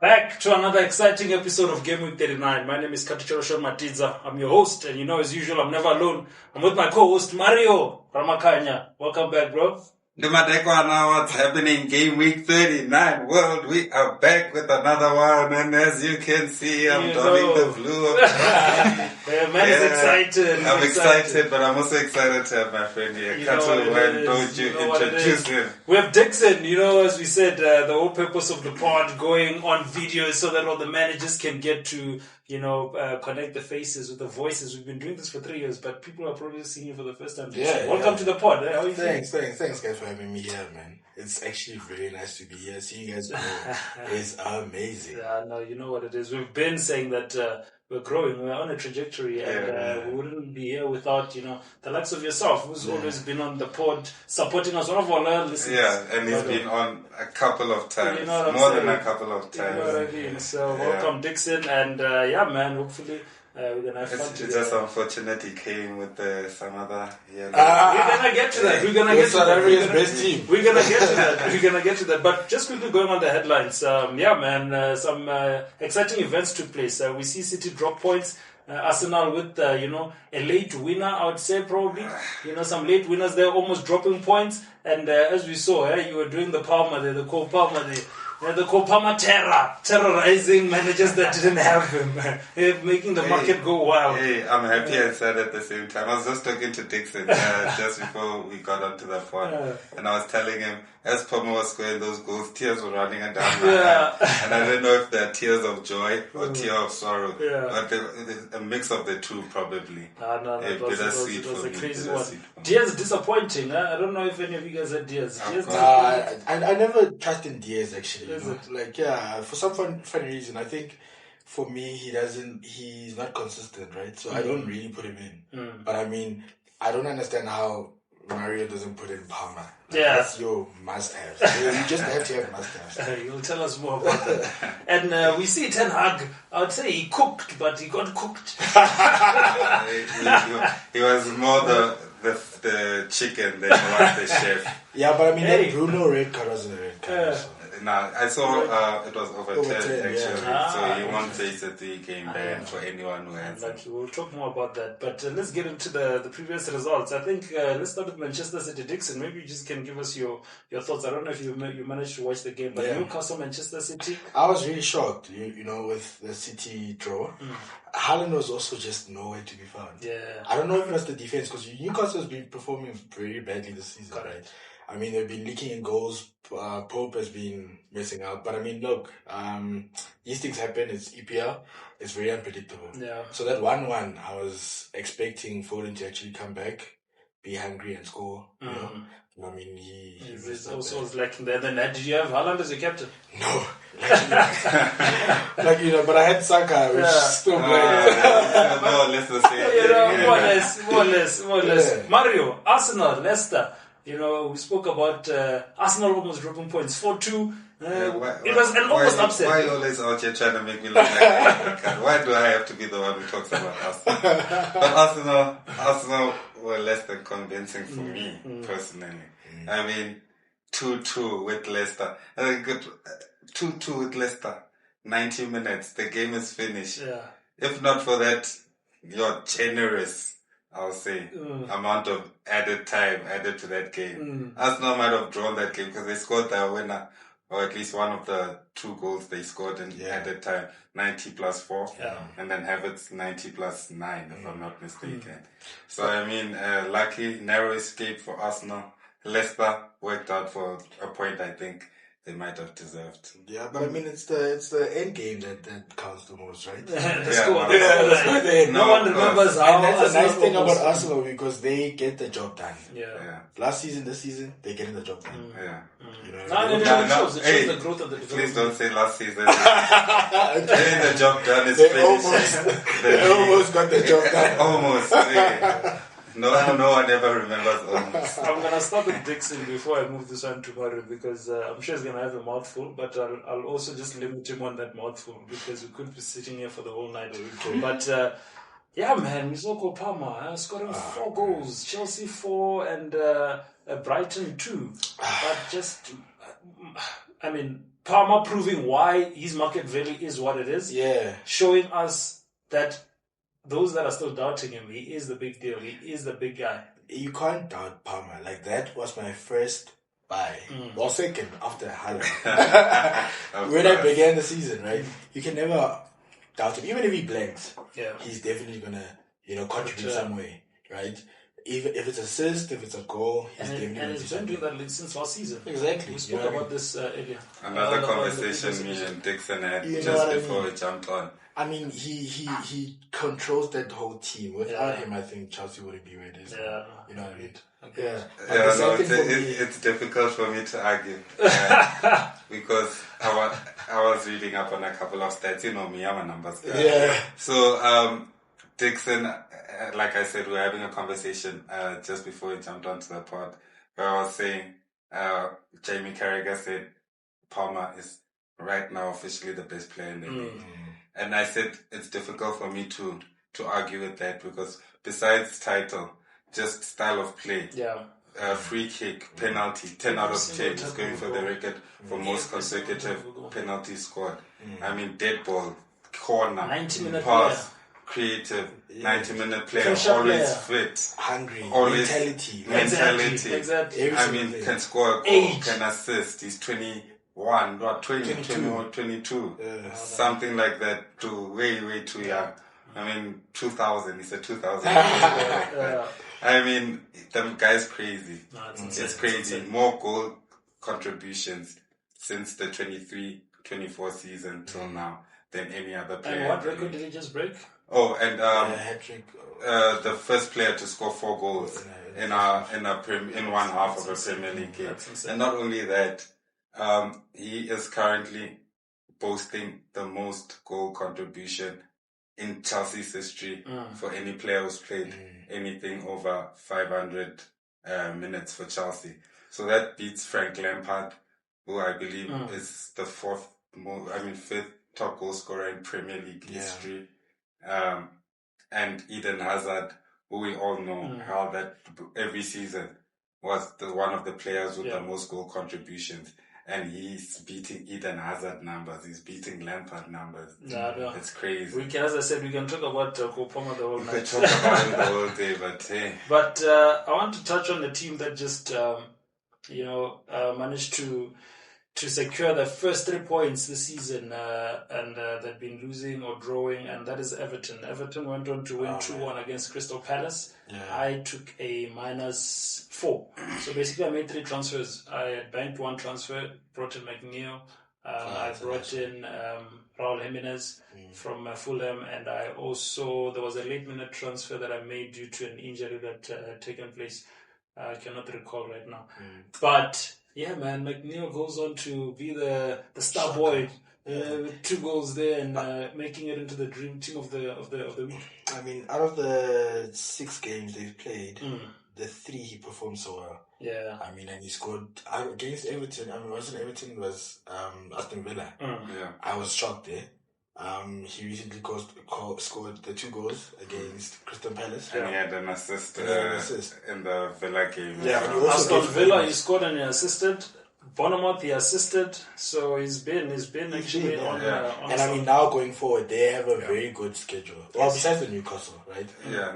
Back to another exciting episode of Game Week 39. My name is Katichorosho Matiza. I'm your host, and as usual, I'm never alone. I'm with my co-host, Mario Ramakanya. Welcome back, bro. No matter what's happening, Game Week 39 world, we are back with another one, and as you can see, I'm donning the blue. Man's excited. I'm excited, but I'm also excited to have my friend here. Why don't you introduce him? We have Dickson, as we said, the whole purpose of the pod going on video is so that all the managers can get to, connect the faces with the voices. We've been doing this for 3 years, but people are probably seeing you for the first time. Welcome to the pod. How are you feeling? Thanks guys for having me here, man. It's actually really nice to be here. Seeing you guys grow is amazing. Yeah, no, you know what it is. We've been saying that we're growing, we're on a trajectory, and we wouldn't be here without, the likes of yourself, who's always been on the pod, supporting us, one of our loyal listeners. Yeah, and he's been on a couple of times, more than a couple of times. You know what I mean? So welcome, Dickson, and man, hopefully we're gonna have fun together. It's just unfortunate he came with some other. We're gonna get to that. We're gonna get to that. We're gonna get to that. But just quickly going on the headlines. Some exciting events took place. We see City drop points. Arsenal with a late winner, I would say probably. Some late winners there, almost dropping points. And as we saw, you were doing the Palmer there, the Cole Palmer there. The Kopama terrorizing managers that didn't have him, making the market go wild. Hey, I'm happy and sad at the same time. I was just talking to Dickson just before we got onto the phone, and I was telling him, as Palmer was scoring those goals, tears were running down my eye. And I don't know if they're tears of joy or tears of sorrow, but a mix of the two probably. It was a crazy one. Diaz disappointing. I don't know if any of you guys had Diaz. I never trusted Diaz actually. For some funny reason, I think for me he's not consistent, right? So I don't really put him in. But I mean, I don't understand how Mario doesn't put in Palmer. That's your must-have. You just have to have must-haves. You'll tell us more about that. And we see Ten Hag, I would say he cooked, but he got cooked. he was more the chicken than the chef. Yeah, but I mean, that Bruno red card wasn't a red card. I saw it was overturned actually. So he won't face a 3-game ban for anyone who has it. We'll talk more about that. But let's get into the previous results. I think let's start with Manchester City. Dickson, maybe you just can give us your thoughts. I don't know if you managed to watch the game, but Newcastle, Manchester City. I was really shocked, with the City draw. Haaland was also just nowhere to be found. Yeah. I don't know if it was the defense, because Newcastle has been performing very badly this season. Correct. Right? I mean, they've been leaking in goals. Pope has been messing out. But I mean, look, these things happen. It's EPL. It's very unpredictable. Yeah. So that 1-1, I was expecting Foden to actually come back, be hungry and score. I mean, he also was lacking there. Then did you have Haaland as your captain? No. But I had Saka, which still played. More or less the same. More or less. Yeah. Mario, Arsenal, Leicester. We spoke about Arsenal almost dropping points, 4-2. It was an almost upset. Why are you always out here trying to make me look like a Why do I have to be the one who talks about Arsenal? But Arsenal were less than convincing for me, personally. I mean, 2-2 with Leicester. I think 2-2 with Leicester. 90 minutes, the game is finished. Yeah. If not for that, you're generous, I'll say, amount of added time added to that game. Arsenal might have drawn that game because they scored their winner, or at least one of the 2 goals they scored in added time, 90 plus 4, and then Havertz 90 plus 9, if I'm not mistaken. So, I mean, lucky, narrow escape for Arsenal. Leicester worked out for a point, I think they might have deserved. Yeah, but I mean, it's the end game that counts the most, right? No one remembers how. And that's the nice thing about Arsenal, because they get the job done. Yeah. Last season, this season, they're getting the job done. It shows the growth of the development. Please don't say last season. Getting the job done is they almost got the job done. Almost. Yeah. No one ever remembers almost. I'm going to start with Dickson before I move this one to Mario, because I'm sure he's going to have a mouthful, but I'll also just limit him on that mouthful, because we could be sitting here for the whole night. But man, we saw Cole Palmer scoring 4 goals, Chelsea 4 and Brighton 2. But just Palmer proving why his market value is what it is. Yeah. Showing us that those that are still doubting him, he is the big deal. He is the big guy. You can't doubt Palmer. Like, that was my first buy. Well, second after Haller. When I began the season, right? You can never doubt him. Even if he blanks, he's definitely going to, contribute some way, right? If it's assist, if it's a goal, he's definitely going to do something. He's been doing that since last season. Exactly. We spoke about this earlier. Another conversation me and Dickson had just before we jumped on. I mean, he controls that whole team. Without him, I think Chelsea wouldn't be where it is. Yeah. You know what I mean? Okay. Yeah. It's difficult for me to argue because I was reading up on a couple of stats. You know me, I'm a numbers guy. Yeah. So Dickson, like I said, we were having a conversation just before we jumped onto the pod where I was saying Jamie Carragher said Palmer is right now officially the best player in the league. And I said it's difficult for me to argue with that because besides title, just style of play, free kick, penalty, 10 out of 10 is going for the record for most consecutive penalties scored. I mean, dead ball, corner, 90-minute pass, creative, 90-minute player, always fit, hungry, always mentality. Exactly. I mean, can score a goal, can assist. He's 21, or 22, something like that. Way too young. I mean, 2000. He said 2000. I mean, the guy's crazy. No, it's crazy. More goal contributions since the 23-24 season till now than any other player. And what record did he just break? Oh, and hat-trick. The first player to score 4 goals in one half of a Premier League game. And not only that, he is currently boasting the most goal contribution in Chelsea's history for any player who's played anything over 500 minutes for Chelsea. So that beats Frank Lampard, who I believe is the fifth top goal scorer in Premier League history. And Eden Hazard, who we all know how that every season was one of the players with the most goal contributions. And he's beating Eden Hazard numbers. He's beating Lampard numbers. It's crazy. As I said, we can talk about Palmer the whole night. We could talk about him the whole day, but hey. But I want to touch on the team that just, managed to secure the first 3 points this season, and they've been losing or drawing, and that is Everton. Everton went on to win 2-1 against Crystal Palace. I took a -4. So basically I made 3 transfers. I banked 1 transfer, brought in McNeil. I brought in Raul Jimenez from Fulham, and there was a late minute transfer that I made due to an injury that had taken place. I cannot recall right now. But yeah, man, McNeil goes on to be the star boy with 2 goals there and making it into the dream team of the week. I mean, out of the 6 games they've played, the 3 he performed so well. Yeah. I mean, and he scored against Everton. I mean, wasn't Everton, was Aston Villa. I was shocked there. He recently scored the 2 goals against Crystal Palace. And he had an assist in the Villa game. Aston Villa, he scored and he assisted. Bournemouth, he assisted. So he's been actually on. And I mean, now going forward, they have a very good schedule. Well, besides the Newcastle, right?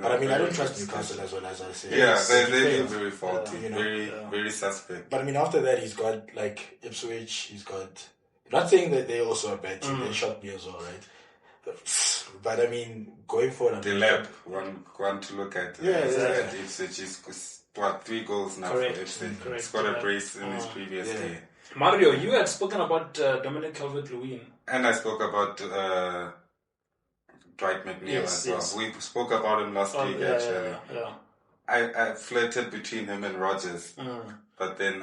But I mean, I don't trust Newcastle as well, as I say. Yeah, they're very faulty, very suspect. But I mean, after that, he's got like Ipswich. He's got. Not saying that they're also a bad team. They shot me as well, right? But I mean, going forward, the lab one to look at. Ipswich is 3 goals now for Ipswich. He's got a brace in his previous game. Mario, you had spoken about Dominic Calvert-Lewin. And I spoke about Dwight McNeil as well. We spoke about him last week, actually. I flirted between him and Rodgers. But then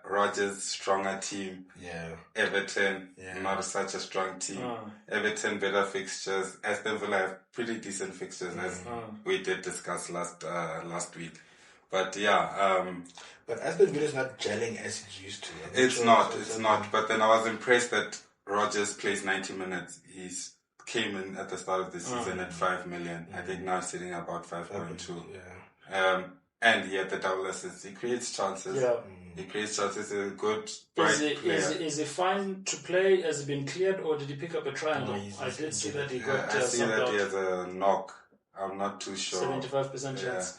Rodgers, stronger team. Everton, not such a strong team. Everton, better fixtures. Aston Villa have pretty decent fixtures, as we did discuss last week. But but Aston Villa is not gelling as it used to. It's not. But then I was impressed that Rodgers plays 90 minutes. He came in at the start of the season at 5 million. I think now he's sitting at about 5.2. And he had the double assist. He creates chances. Yeah. He creates chances. He's a good, bright player. Is he fine to play? Has he been cleared, or did he pick up a triangle? No, I did see that he Yeah, got I see that out. he has a knock. I'm not too sure. 75% chance.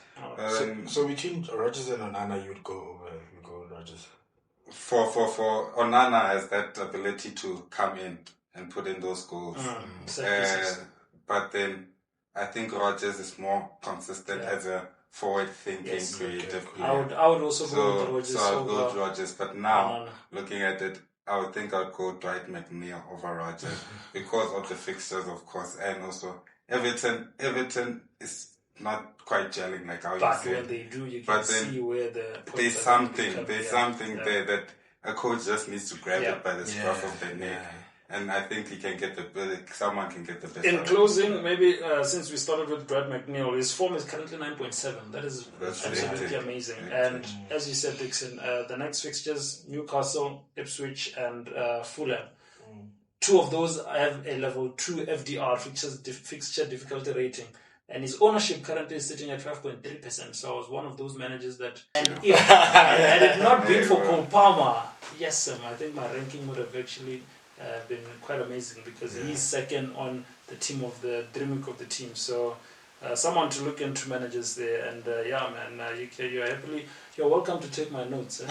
So between Rodgers and Onana, you'd go Rodgers. For Onana has that ability to come in and put in those goals. But then I think Rodgers is more consistent as a forward-thinking, creative player. I would also go with Rodgers. So I would go with Rodgers. But now, looking at it, I would think I'd go Dwight McNeil over Rodgers because of the fixtures, of course, and also Everton is not quite gelling like how you said. But when they do, you can see where there's something there that a coach just needs to grab it by the scruff of the neck. And I think he can get someone can get the best. In closing, maybe since we started with Brad McNeil, his form is currently 9.7. That's absolutely amazing. And as you said, Dickson, the next fixtures: Newcastle, Ipswich, and Fulham. Two of those have a level 2 FDR fixture difficulty rating. And his ownership currently is sitting at 5.3%. So I was one of those managers that... And if had it not been for Cole Palmer, yes, I think my ranking would have actually been quite amazing because he's second on the team of the dream week of the team. So someone to look into managers there. And you're welcome to take my notes.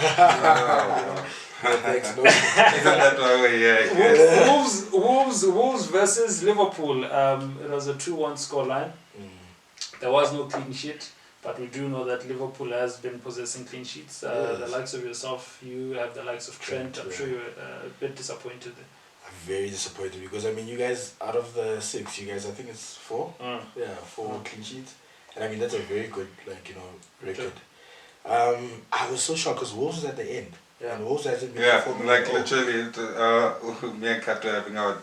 Wolves versus Liverpool. It was a 2-1 scoreline. There was no clean sheet, but we do know that Liverpool has been possessing clean sheets. The likes of yourself, you have the likes of Trent. I'm sure you're a bit disappointed there. I'm very disappointed because you guys, out of the 6, you guys, I think it's 4. 4 clean sheets, and that's a very good record. I was so shocked because Wolves was at the end. And Wolves hasn't been performing. Literally, me and Kat were having our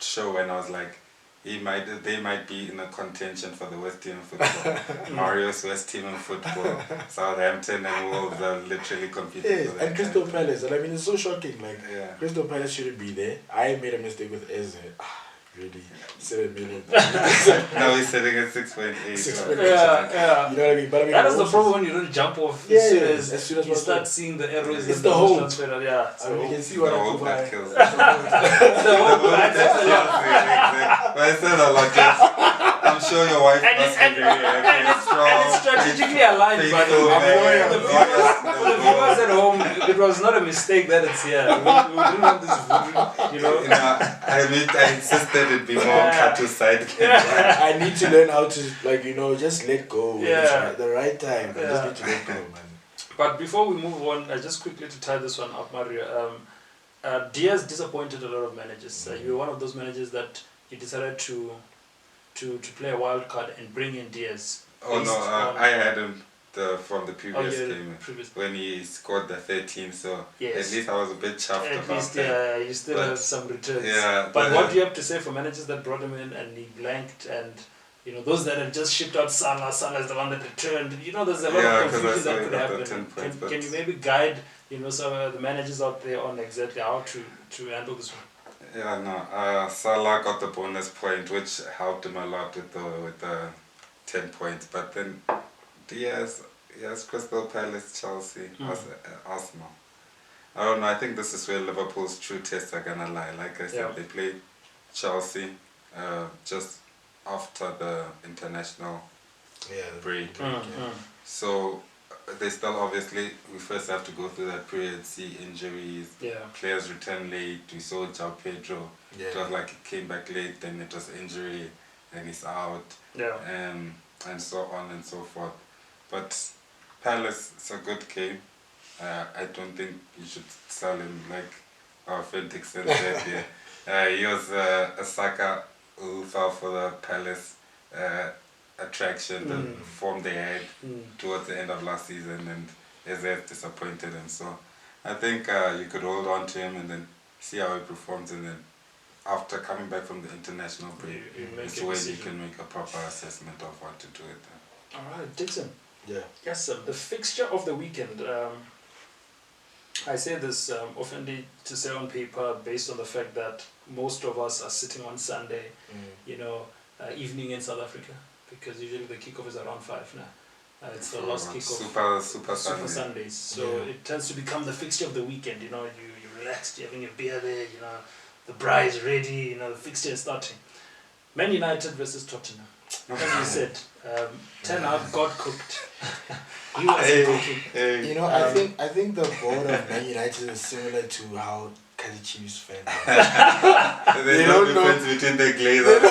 show, and I was like, they might be in a contention for the West Team in football. Mario's West Team in football. Southampton and Wolves are literally competing for that. And Crystal Palace. And it's so shocking. Crystal Palace shouldn't be there. I made a mistake with Eze. Really? 7 million. Now he's sitting at 6.8. You know what I mean? But that is the problem when you don't jump off as soon as you start seeing the arrows. It's the whole. So you can see what the hope that kills. But I said a lot. I'm sure your wife must agree. And it's strategically aligned, but for the viewers at home, it was not a mistake that it's here. We didn't have this voodoo, I insisted it be more Katu side. I need to learn how to, just let go at the right time. I just need to let go, man. But before we move on, just quickly to tie this one up, Mario, Diaz disappointed a lot of managers. You were one of those managers that you decided to play a wild card and bring in Diaz. Oh no, I had him from the previous game when he scored the 13. So at least I was a bit chuffed about that. You still have some returns. Yeah, but what do you have to say for managers that brought him in and he blanked, and those that have just shipped out Salah is the one that returned. There's a lot of confusion that could happen. Can you maybe guide some of the managers out there on exactly how to handle this one? Yeah, no. Salah got the bonus point, which helped him a lot with the 10 points. But then Diaz, Crystal Palace, Chelsea, Arsenal. I don't know. I think this is where Liverpool's true tests are gonna lie. Like I said, they played Chelsea just after the international break. So they still we first have to go through that period, see injuries, players return late. We saw João Pedro. It was like he came back late, then it was injury, then he's out, and so on and so forth. But Palace, it's a good game. I don't think you should sell him like our friend Dickson said. He was a sucker who fell for the Palace attraction, the form they had towards the end of last season, and as disappointed him. So I think you could hold on to him and then see how he performs, and then after coming back from the international break, it's when you can make a proper assessment of what to do with them. All right, Dickson. Yeah. Yes, sir. The fixture of the weekend. I say this often to say on paper based on the fact that most of us are sitting on Sunday, evening in South Africa, because usually the kickoff is around 5 now. It's the last kickoff. Super Sundays. So it tends to become the fixture of the weekend. You're relaxed, you're having a beer there, the bride's ready, the fixture is starting. Man United versus Tottenham. As you said, Ten Hag got cooked. He wasn't cooking. I think the board of Man United is similar to how Kaizer Chiefs fans There's no difference between the Glazers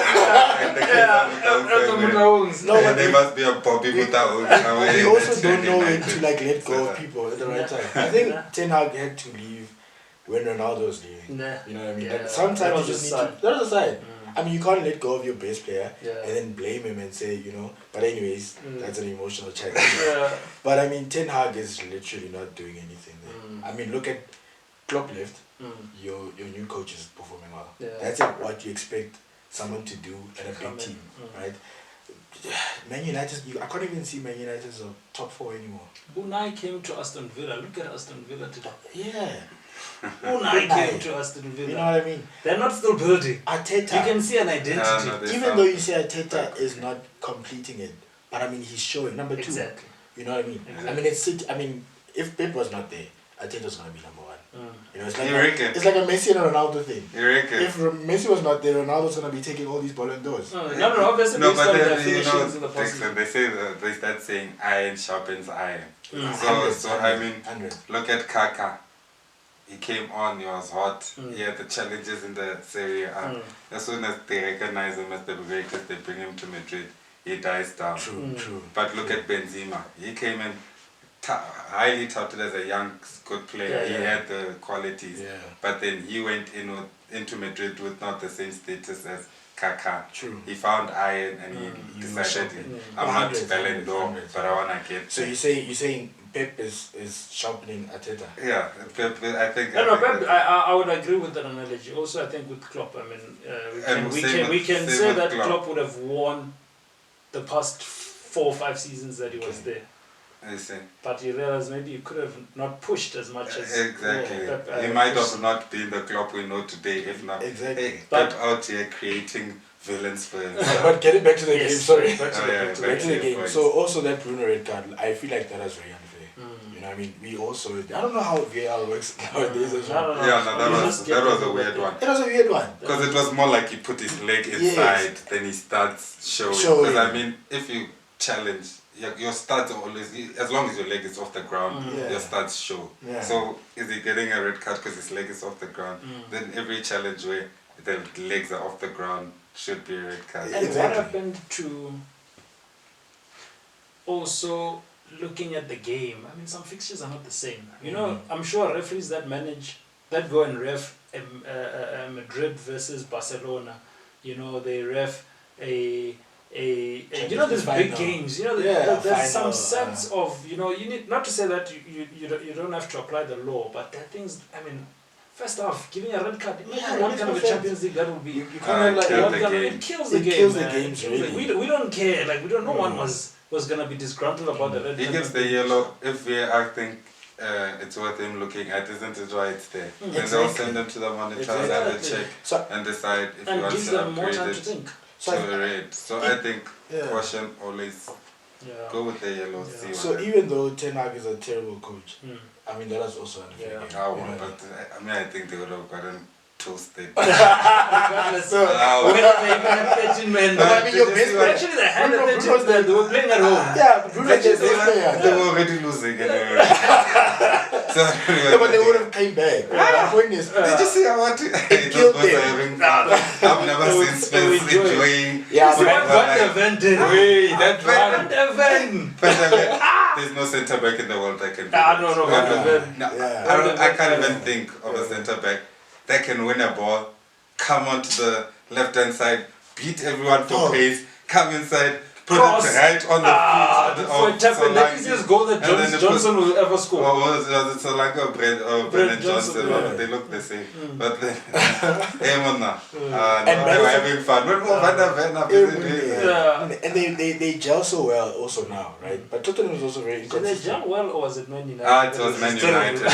and the Glazers. No, they must be a Bobby Mutaung. They also don't know when to let go of people at the right time. I think Ten Hag had to leave when Ronaldo was leaving. You know what I mean? Yeah. Sometimes you just need to. That was a side. I mean, you can't let go of your best player and then blame him and say, But anyways, that's an emotional check. But I mean, Ten Hag is literally not doing anything there. I mean, look at Klopp left. Your new coach is performing well. That's what you expect someone to do at a big team, right? Man United, I can't even see Man United as a top 4 anymore. Unai came to Aston Villa. Look at Aston Villa today. Yeah. Unai came to Aston Villa. You know what I mean? They're not still building. Arteta. You can see an identity. Even though you say Arteta is not completing it, but I mean he's showing number 2. Exactly. You know what I mean? Exactly. I mean, if Pep was not there, Arteta's gonna be number 1. It's like a Messi and a Ronaldo thing. You reckon? If Messi was not there, Ronaldo's gonna be taking all these Ballon d'Ors. No, obviously no, based but on their then, finishings in the past. Dickson, they start saying iron sharpens iron. I mean, look at Kaka. He came on, he was hot. He had the challenges in the Serie A. As soon as they recognize him as the greatest, they bring him to Madrid, he dies down. True. But look at Benzema. He came in highly touted as a young, good player. He had the qualities. But then he went into Madrid with not the same status as Kaká. True. He found iron and he decided, I'm not Ballon d'Or, but I want to get. So you're saying Pep is sharpening Arteta? Yeah, Pep, I think. Pep, I would agree with that analogy. Also, I think with Klopp, I mean, we can say that Klopp would have won the past 4 or 5 seasons that he was there. I see. But you realize maybe you could have not pushed as much as exactly. Pep, he might have not been the Klopp we know today, if not. Exactly. Pep out here creating villains for himself. But getting back to the game, sorry. Back to the game. So also that Bruno red card, I feel like that was very unfair. You know what I mean? We also, I don't know how VAR works nowadays as well. That was a weird one. It was a weird one. Because it was more like he put his leg inside, then he starts showing. Because I mean, if you challenge, your stats are always, as long as your leg is off the ground, your stats show. So is he getting a red card because his leg is off the ground? Then every challenge where the legs are off the ground should be a red card. And what happened to also looking at the game? I mean, some fixtures are not the same. You know, I'm sure referees that go and ref Madrid versus Barcelona, they ref these big games, there's some sense of, you need, not to say that you don't have to apply the law, but there are things, I mean, first off, giving a red card, what kind of a Champions League that will be? You can't it kills the game. It kills the games, really. We don't care, no one was going to be disgruntled about the red card. He gives the yellow, if I think it's worth him looking at, isn't it why it's there? Then they'll send them to the monitor and have a check and decide if you want to upgrade it. So I think caution always go with the yellow. So even though Ten Hag is a terrible coach, I mean that is also an effect. But I think they would have gotten toasted. Regardless, when they even had 13 men. I mean, your best player. Actually, they had 13 men. They were playing at home. Yeah, Bruno is best player. They were already losing anyway. But they would have came back. The point is, did you see I want to? It killed them. I've never seen Spence enjoying. Yeah, Van der Ven did. Van der Ven. There's no centre back in the world that can do that. No, Van der Ven. I can't even think of a centre back that can win a ball, come onto the left hand side, beat everyone for pace, come inside, put it right on the feet. For the easiest goal that Johnson will ever score. Was it Solanke or Brennan Johnson? They look the same. But then, they were having fun. And they gel so well also now, right? But Tottenham is also very inconsistent. Did they gel well or was it Man United? It was Man United. I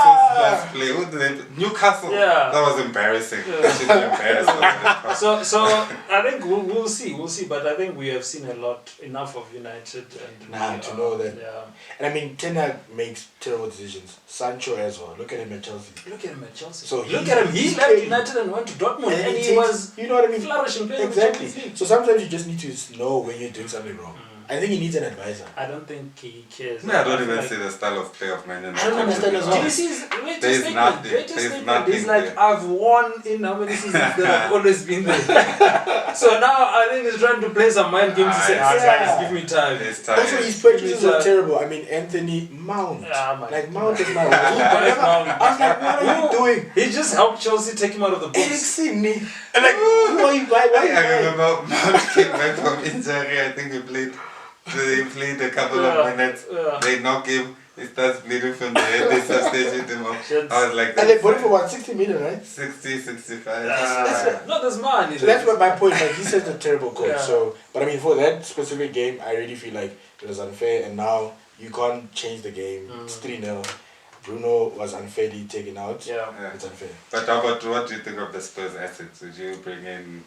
saw Spurs play. Who did they? Newcastle. Yeah. That was embarrassing. That should be embarrassing. So I think we'll see. But I think we have seen enough of United and to know that. Yeah. And I mean, Ten Hag makes terrible decisions. Sancho as well. Look at him at Chelsea. So look at him. He left United and went to Dortmund, and he was, you know what I mean, flourishing. Exactly. So sometimes you just need to know when you're doing something wrong. I think he needs an advisor. I don't think he cares. I don't even see the style of play of Man United. I don't understand as well. Did you see his There's nothing. There's nothing. He's like, I've won in how many seasons that I've always been there. So now I think he's trying to play some mind games to say, guys, give me time. Also, his purchases were terrible. I mean, Anthony Mount. Mount is my I was like, what are you doing? He just helped Chelsea take him out of the box. Eriksen. Why? I remember Mount came back from injury. I think he played a couple of minutes. They knock him. He starts bleeding from the head. They substitute him up. I was like, and they bought him for what, 60 million, right? 60, 65. No, that's money. So that's what my point. Like, he says a terrible coach. Yeah. So, but I mean, for that specific game, I really feel like it was unfair. And now you can't change the game. It's 3-0. Bruno was unfairly taken out. Yeah. It's unfair. But how about what do you think of the Spurs assets? Would you bring in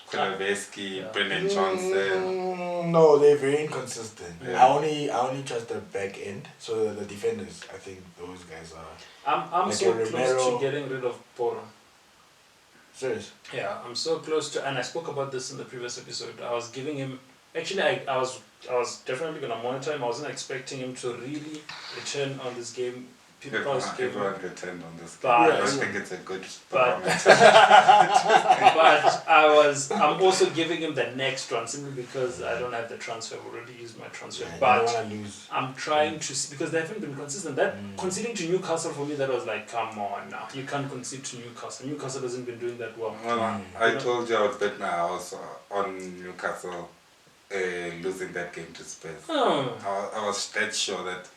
Kuleveski, Brennan Johnson? No, they're very inconsistent. Yeah. I only trust the back end. So the defenders, I think those guys are. I'm like so close to getting rid of Poro. Serious? Yeah, I'm so close to, and I spoke about this in the previous episode. I was giving him. Actually, I was definitely gonna monitor him. I wasn't expecting him to really return on this game. Everyone returned on this game. I don't think it's a good performance. I'm also giving him the next one simply because I don't have the transfer. I've already used my transfer. But I'm trying to see, because they haven't been consistent. That conceding to Newcastle for me, that was like, come on now. You can't concede to Newcastle. Newcastle hasn't been doing that well. I told you I would bet my house on Newcastle losing that game to Spurs. I was dead sure that.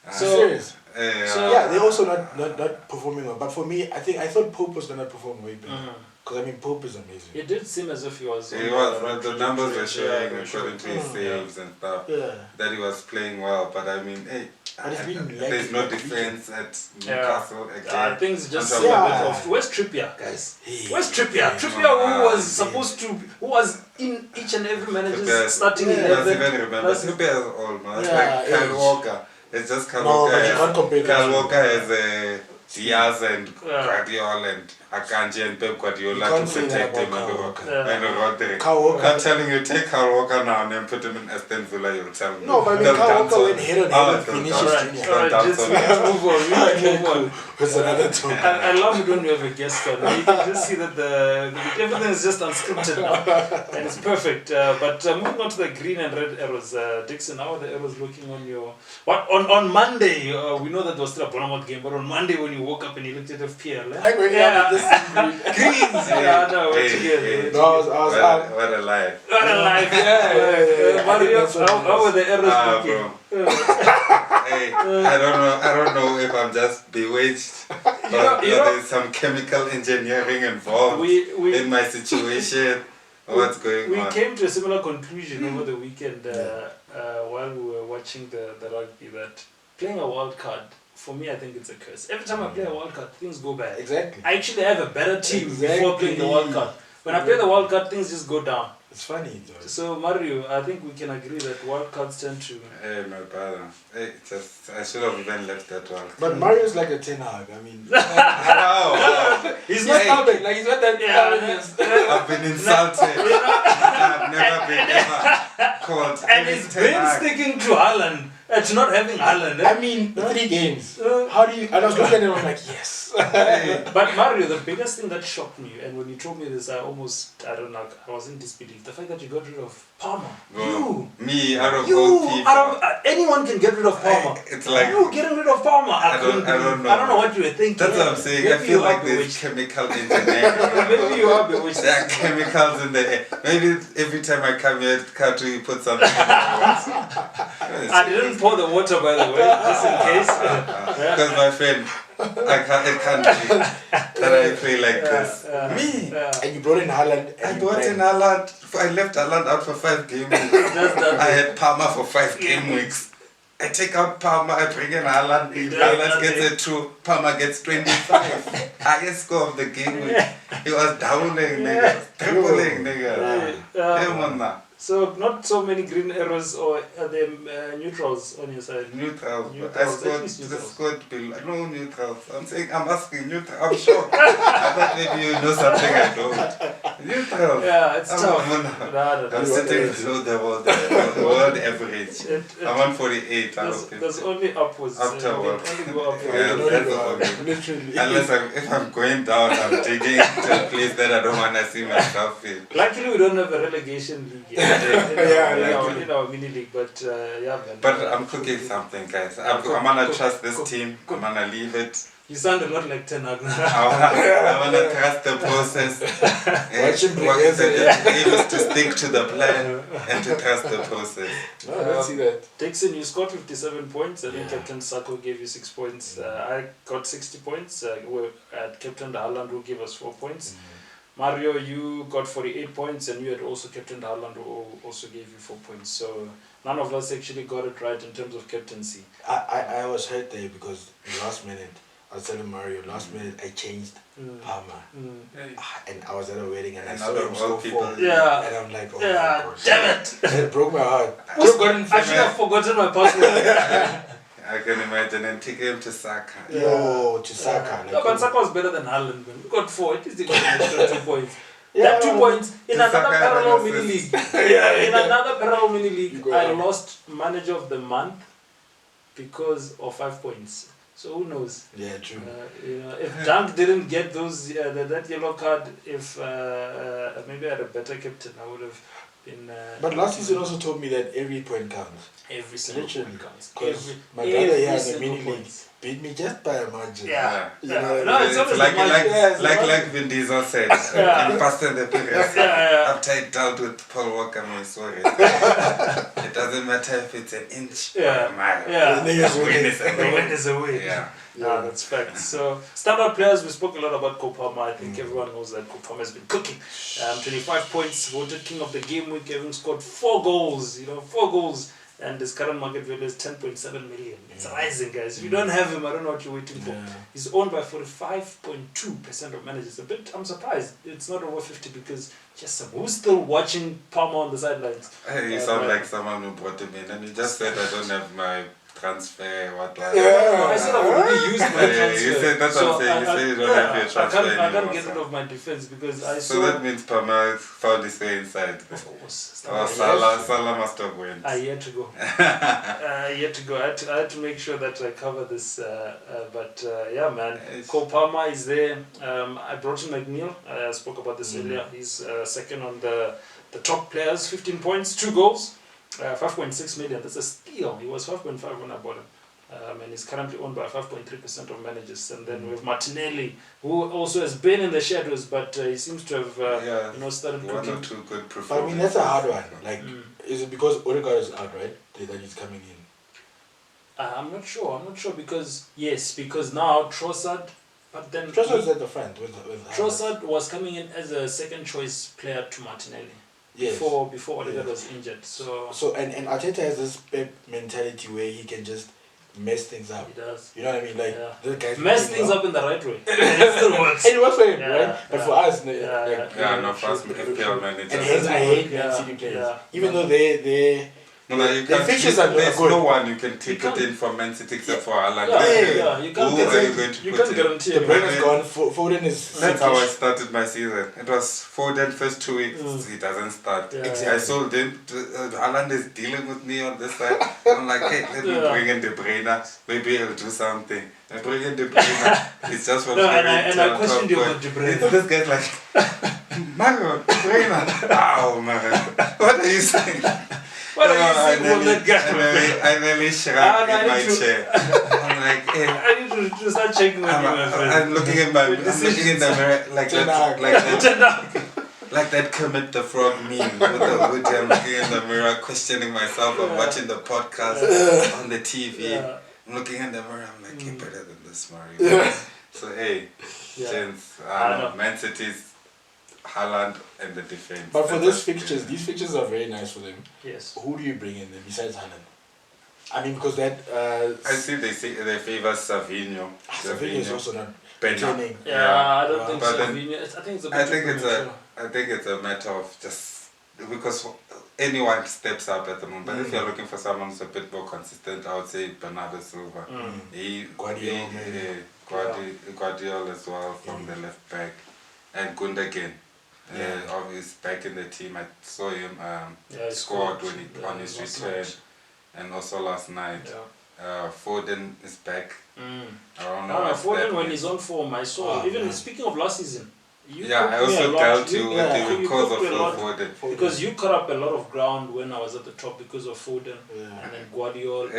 Serious? They're also not performing well. But for me, I thought Pope was gonna perform way better. Because I mean, Pope is amazing. It did seem as if he was. He was. But the numbers were showing according to his saves and stuff. Yeah. That he was playing well. But I mean, there's no defense at Newcastle again. Things just seem a bit off. Where's Trippier, guys? Where's Trippier? Trippier, who was in each and every manager's starting 11. I even remember Trippier is old, man. It's like Kyle Walker. It's just Kyle Walker. Kyle Walker has Diaz and Guardiola and Akanji and Pep Guardiola to protect him and Rodri. I'm telling you, take Kyle Walker now and put him in Aston Villa, you'll tell me. No, but I mean, Kyle Walker went head on head with Vinicius Junior. Move on. What's another talk? I love it when you have a guest on. You can just see that everything is just unscripted now. And it's perfect. But moving on to the green and red arrows. Dickson, how are the arrows looking on your... On Monday, we know that there was still a Bournemouth game, but on Monday when you woke up and you looked at FPL, greens! What a life. What a life, Mario, how were the arrows looking? Hey, I don't know if I'm just bewitched, but there's some chemical engineering involved in my situation. What's going on? We came to a similar conclusion over the weekend while we were watching the rugby, that playing a wild card, for me, I think it's a curse. Every time I play a wild card, things go bad. Exactly. I actually have a better team before playing the wild card. When I play the wild card, things just go down. It's funny, though. So, Mario, I think we can agree that wild cards tend to... Hey, my brother. I should have even left that one. But Mario's like a Ten Hag. I mean... He's not helping. Like, he's not that... I've been insulted. I've never been called. And he's been sticking to Haaland. To not having Haaland. I mean, 3 games. How do you... And I was looking at it and I was like, yes. But Mario, the biggest thing that shocked me, and when you told me this, I was in disbelief. The fact that you got rid of Palmer. Me, out of all people. Anyone can get rid of Palmer. It's like... You getting rid of Palmer. I don't know what you were thinking. That's what I'm saying. Maybe I feel like there's chemical engineering. Maybe you are bewitched. There are chemicals in the air. Maybe every time I come here, you put something in the water. I didn't pour the water, by the way, just in case. Because my friend, it can't be that I play like this. Me? And you brought in Haaland. I brought in Haaland. I left Haaland out for 5 game weeks. I had Palmer for 5 game weeks. I take out Palmer, I bring in Haaland. Haaland gets a 2, Palmer gets 25. Highest score of the game. He was doubling, nigga. Tripling, nigga. Yeah, so not so many green arrows or the neutrals on your side. Neutrals. Neutrals. I scored below. No neutrals. I'm asking neutral. I'm sure. I thought maybe you know something I don't. Neutrals. Yeah, it's tough. I'm sitting below the world average. I'm on 48 out of 50. There's only upwards. After work. Only go up. Literally. Unless if I'm going down, I'm digging to a place that I don't want to see myself in. Luckily, we don't have a relegation league yet. In our mini league, but yeah, man. But I'm cooking something, guys. I'm gonna trust this team. I'm gonna leave it. You sound a lot like Ten Hag. I wanna trust the process. Able to stick to the plan and to trust the process. Let's see that. Dickson, you scored 57 points. I think Captain Sako gave you 6 points. I got 60 points. Captain Haaland who gave us 4 points. Mario, you got 48 points, and you had also Captain Haaland who also gave you 4 points. So none of us actually got it right in terms of captaincy. I was hurt there because last minute, I was telling Mario, last minute I changed Palmer. And I was at a wedding and I saw him score 4. Yeah. And I'm like, oh my gosh. Damn it! It broke my heart. I should have forgotten my password. I can imagine, and take him to Saka. Yo, to Saka. No, but Saka was better than Haaland, man. We got 4, at least he got an extra 2 points. That 2 points in another parallel mini league. In another parallel mini league, I lost manager of the month because of 5 points. So who knows? Yeah, true. If Dunk didn't get those that yellow card, if maybe I had a better captain, I would have been. But last season also told me that every point counts. Every single point counts. Because my brother here in the mini league beat me just by a margin. Yeah. No, it's like Vin Diesel said in Fast and the Furious. After I dealt with Paul Walker, I'm sorry. It doesn't matter if it's an inch or a mile. The win is away. Yeah. No, that's fact. So, standout players, we spoke a lot about Kopama. I think everyone knows that Kopama has been cooking. 25 points, voted king of the game week, having scored 4 goals. 4 goals. And his current market value is 10.7 million. It's rising, guys. If you don't have him, I don't know what you're waiting for. He's owned by 45.2% of managers. I'm surprised it's not over 50 because who's still watching Palmer on the sidelines? You sound like someone who brought him in, and you just said I don't have my transfer, what. I said I've already used my transfer. You said that's what I'm saying. You say you don't have your transfer anymore. I can't get rid of my defense because I saw. So that means Palmer found his way inside. Of course. Salah must have went. I had to go. I had to make sure that I cover this. But yeah, man. Cole Palmer is there. I brought in McNeil. I spoke about this earlier. He's second on the top players. 15 points, 2 goals. 5.6 million. That's a steal. He was 5.5 when I bought him. And he's currently owned by 5.3% of managers. And then we have Martinelli, who also has been in the shadows, but he seems to have started one cooking. or two good performances. But I mean, that's a hard one. Like, is it because Odegaard is out, right? That he's coming in? I'm not sure because now Trossard, but then Trossard's at the front with Trossard was coming in as a second choice player to Martinelli. Yes. Before Odegaard was injured. So and Arteta has this Pep mentality where he can just mess things up. He does. You know what I mean? Like the guys mess things up in the right way. And it still works. And it works for him, right? But for us, for us FPL managers. And hence I hate Man City players. Even though they the fixtures are there's good. no one you can take it in from Man City except for Haaland. You can't guarantee the brain is gone. Foden is. That's how I started my season. It was Foden first 2 weeks. He doesn't start. I sold him. Haaland is dealing with me on this side. I'm like, hey, let me bring in De Bruyne. Maybe he'll do something. I bring in De Bruyne. It's just for and I questioned you about De Bruyne. This guy's like, Mario, De Bruyne. Oh man, what are you saying? What are you saying about that guy? I nearly shrank in my chair. I'm like, hey. I need to start checking with you, my friend. I'm looking in the mirror like that Kermit the Frog meme with the hoodie. I'm looking in the mirror, questioning myself. I'm watching the podcast on the TV. I'm looking in the mirror. I'm like, you're better than this, Mario. So hey, since Man City's Haaland and the defense. But for these fixtures are very nice for them. Yes. Who do you bring in then besides Haaland? I mean, because that. I see they favor Savinho. Savinho is also not training. I don't think Savinho. I think it's a bit I think it's a matter of just because anyone steps up at the moment. But if you're looking for someone who's a bit more consistent, I would say Bernardo Silva. Guardiola as well from the left back, and Gundogan. Obviously back in the team. I saw him scored on his return, and also last night. Foden is back. I don't know. Foden when he's on form, I saw. Even speaking of last season. I also dealt you with the cause of Foden. Because you cut up a lot of ground when I was at the top because of Foden and then Guardiola.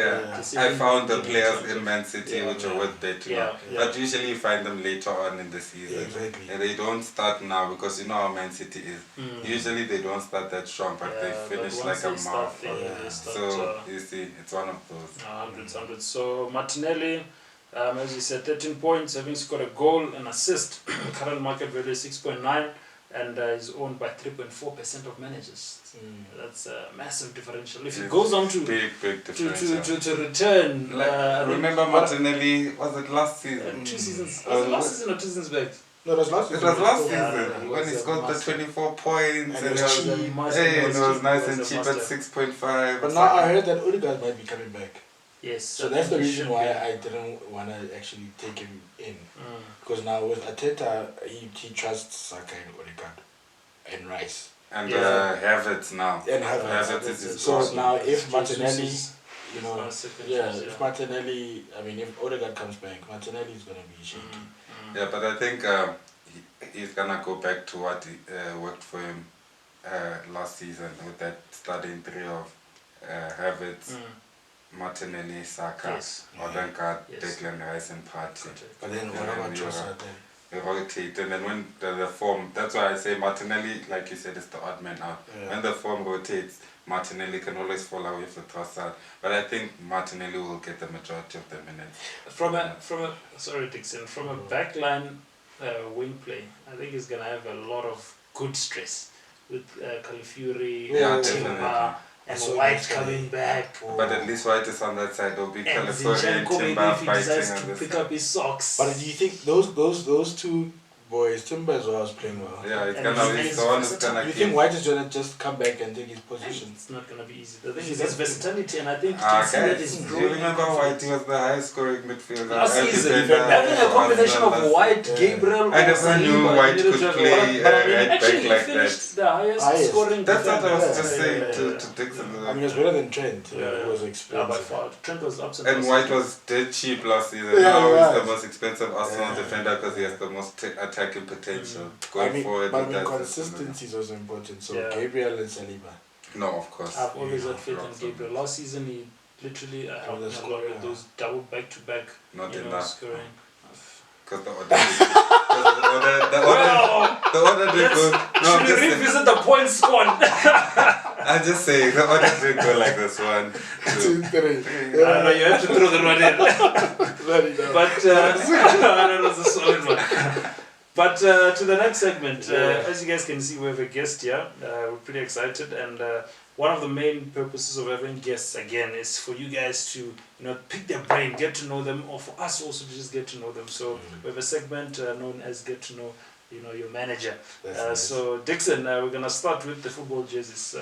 I found the players in Man City which are worth betting on. But usually you find them later on in the season. Exactly. And they don't start now because you know how Man City is. Usually they don't start that strong, but they finish like a month. So you see, it's one of those. 100. So Martinelli, as you said, 13 points, having scored a goal and assist. Current market value is 6.9 and is owned by 3.4% of managers. That's a massive differential. If it goes on to big differential. to return, remember Martinelli, was it last season? 2 seasons. Was it last season or 2 seasons back? No, it was last season. It was last season when he scored the 24 points and it was nice and cheap at 6.5. But now I heard that Odegaard might be coming back. Yes. So that's the reason why I didn't want to actually take him in. Because now with Arteta, he trusts Saka and Odegaard and Rice. And Havertz now. And Havertz is his so now if Martinelli, if Martinelli, I mean if Odegaard comes back, Martinelli is going to be shaky. Yeah, but I think he's going to go back to what worked for him last season with that starting three of Havertz, Martinelli, Saka, Odegaard, Declan Rice and Partey. But then what about Trossard then? They rotate, and then when the form, that's why I say Martinelli, like you said, is the odd man out. When the form rotates, Martinelli can always fall away for Trossard. But I think Martinelli will get the majority of the minutes. From a backline wing play, I think he's gonna have a lot of good stress with Calafiori, Timber, and White coming back. But at least White is on that side. There'll be Calafiori and Timber fighting to pick up his socks. But do you think those two boys, Timber as well, is playing well? Yeah, it's gonna be the one who's gonna. You think White is gonna just come back and take his position? It's not gonna be easy. The thing is his versatility, and I think do you remember White was the highest scoring midfielder last season? Having a combination of White, Gabriel, I never knew White could play right back like that. The highest scoring. That's what I was just saying to Dickson. I mean, he was better than Trent. He was expensive. By far. Trent was upset. And White was dead cheap last season. Now he's the most expensive Arsenal defender because he has the most attacking potential going forward. But consistency is also important. So Gabriel and Saliba. No, of course. I've always had faith in Gabriel. Last season he literally helped me a lot with those double back-to-back scoring. Because the order didn't go. No, should we revisit the points scored? I'm just saying the order didn't go like this 1, 2, 3. I know you have to throw the one in. But that was a solid one. But to the next segment, as you guys can see, we have a guest here. We're pretty excited, and one of the main purposes of having guests again is for you guys to pick their brain, get to know them, or for us also to just get to know them. So we have a segment known as Get to Know your manager. So Dickson, we're gonna start with the football jerseys,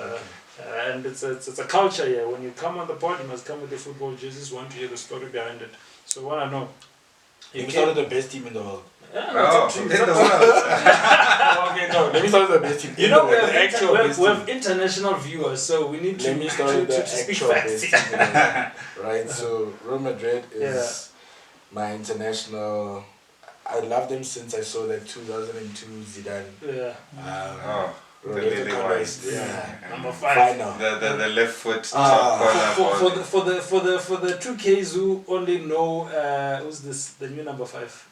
and it's a culture here. When you come on the pod, you must come with the football jerseys. Want to hear the story behind it. So I want to know. You started the best team in the world. Yeah, no, in the world. Okay, no, let me start with the best team. We have international viewers, so we need to speak facts. Right, so Real Madrid is my international. I loved them since I saw that 2002 Zidane. Number 5. The left foot top corner. For the 2Ks who only know who's this, the new number 5,